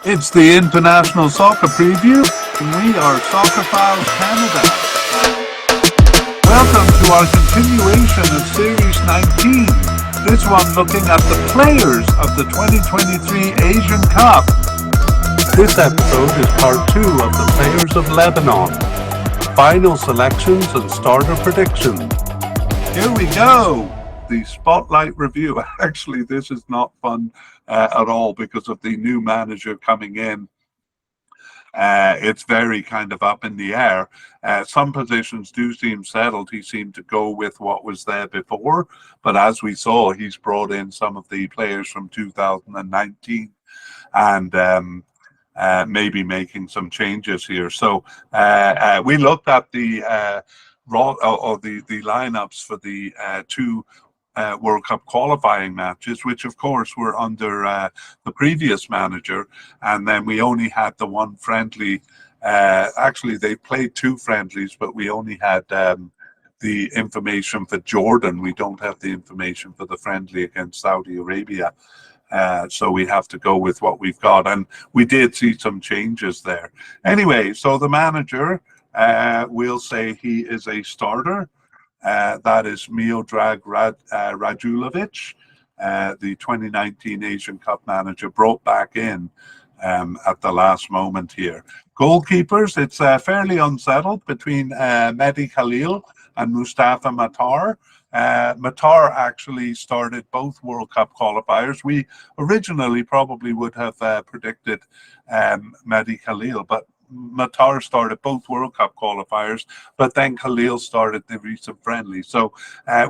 It's the International Soccer Preview. We are Soccer Files Canada. Welcome to our continuation of Series 19. This one looking at the players of the 2023 Asian Cup. This episode is part 2 of the players of Lebanon. Final selections and starter predictions. Here we go. The Spotlight Review. Actually, this is not fun at all because of the new manager coming in. It's very kind of up in the air. Some positions do seem settled. He seemed to go with what was there before, but as we saw, he's brought in some of the players from 2019 and maybe making some changes here. So we looked at the the lineups for the two World Cup qualifying matches, which of course were under the previous manager, and then we only had the one friendly. Actually, they played 2 friendlies, but we only had the information for Jordan. We don't have the information for the friendly against Saudi Arabia. So we have to go with what we've got, and we did see some changes there. Anyway, so the manager, we'll say he is a starter. That is Miodrag Radulovic, the 2019 Asian Cup manager, brought back in at the last moment here. Goalkeepers, it's fairly unsettled between Mehdi Khalil and Mustafa Matar. Matar actually started both World Cup qualifiers. We originally probably would have predicted Mehdi Khalil, but Matar started both World Cup qualifiers, but then Khalil started the recent friendly. So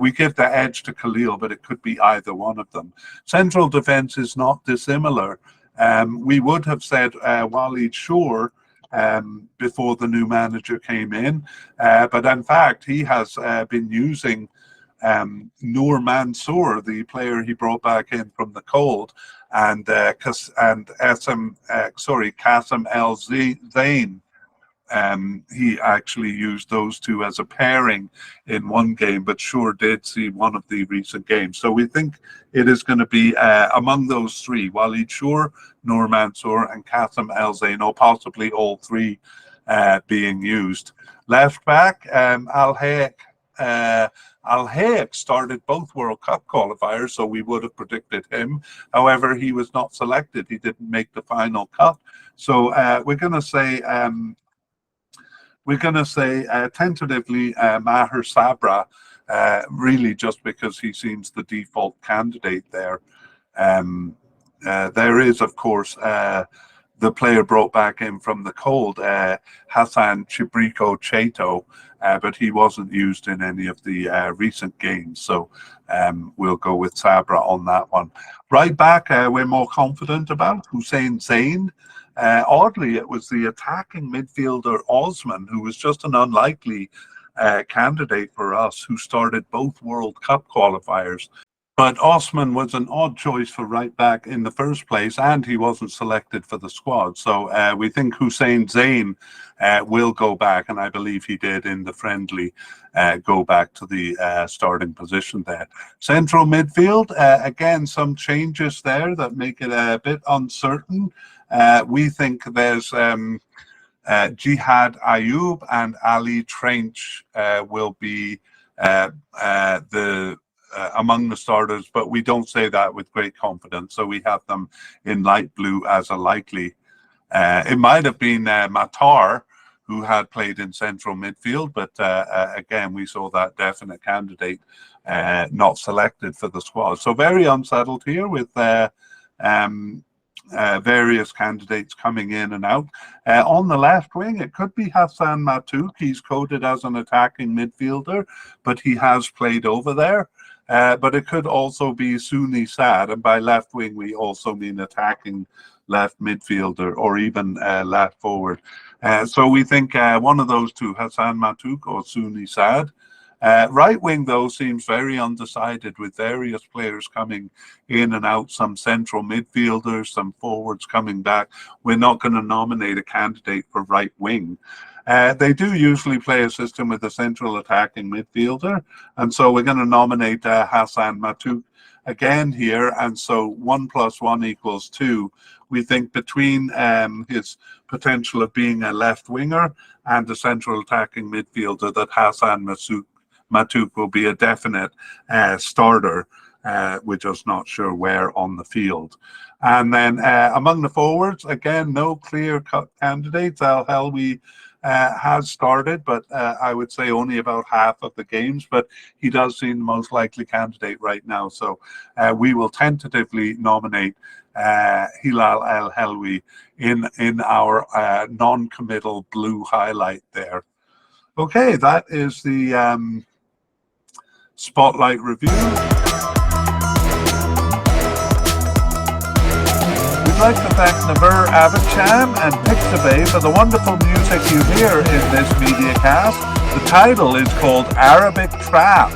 we give the edge to Khalil, but it could be either one of them. Central defense is not dissimilar. We would have said Walid Shore before the new manager came in, but in fact, he has been using Noor Mansour, the player he brought back in from the cold, and Qasim El Zain. He actually used those two as a pairing in one game, but sure did see one of the recent games. So we think it is going to be among those 3, Walid Shore, Noor Mansour, and Qasim El Zain, or possibly all 3 being used. Left back, Al Hayek started both World Cup qualifiers, so we would have predicted him. However, he was not selected. He didn't make the final cut. So we're going to say tentatively Maher Sabra, really just because he seems the default candidate there. There is, of course, the player brought back in from the cold, Hassan Chibriko Cheto, but he wasn't used in any of the recent games. So we'll go with Sabra on that one. Right back, we're more confident about Hussein Zain. Oddly, it was the attacking midfielder Osman, who was just an unlikely candidate for us, who started both World Cup qualifiers. But Osman was an odd choice for right back in the first place, and he wasn't selected for the squad. So we think Hussein Zain will go back, and I believe he did in the friendly, go back to the starting position there. Central midfield, again, some changes there that make it a bit uncertain. We think there's Jihad Ayub and Ali Trench will be among the starters, but we don't say that with great confidence. So we have them in light blue as a likely. It might have been Matar, who had played in central midfield, but again, we saw that definite candidate not selected for the squad. So very unsettled here with various candidates coming in and out. On the left wing, it could be Hassan Matouk. He's coded as an attacking midfielder, but he has played over there. But it could also be Suni Sad, and by left wing we also mean attacking left midfielder or even left forward. So we think one of those two, Hassan Matouk or Suni Sad. Right wing, though, seems very undecided with various players coming in and out, some central midfielders, some forwards coming back. We're not going to nominate a candidate for right wing. They do usually play a system with a central attacking midfielder, and so we're going to nominate Hassan Matouk again here, and so 1 + 1 = 2. We think between his potential of being a left winger and a central attacking midfielder, that Hassan Matuk will be a definite starter. We're just not sure where on the field. And then among the forwards, again, no clear-cut candidates. Al Helwi has started, but I would say only about half of the games, but he does seem the most likely candidate right now. So we will tentatively nominate Hilal Al Helwi in our non-committal blue highlight there. Okay, that is the Spotlight review. We'd like to thank Naver Abidcham and Pixabay for the wonderful music you hear in this mediacast. The title is called Arabic Trap.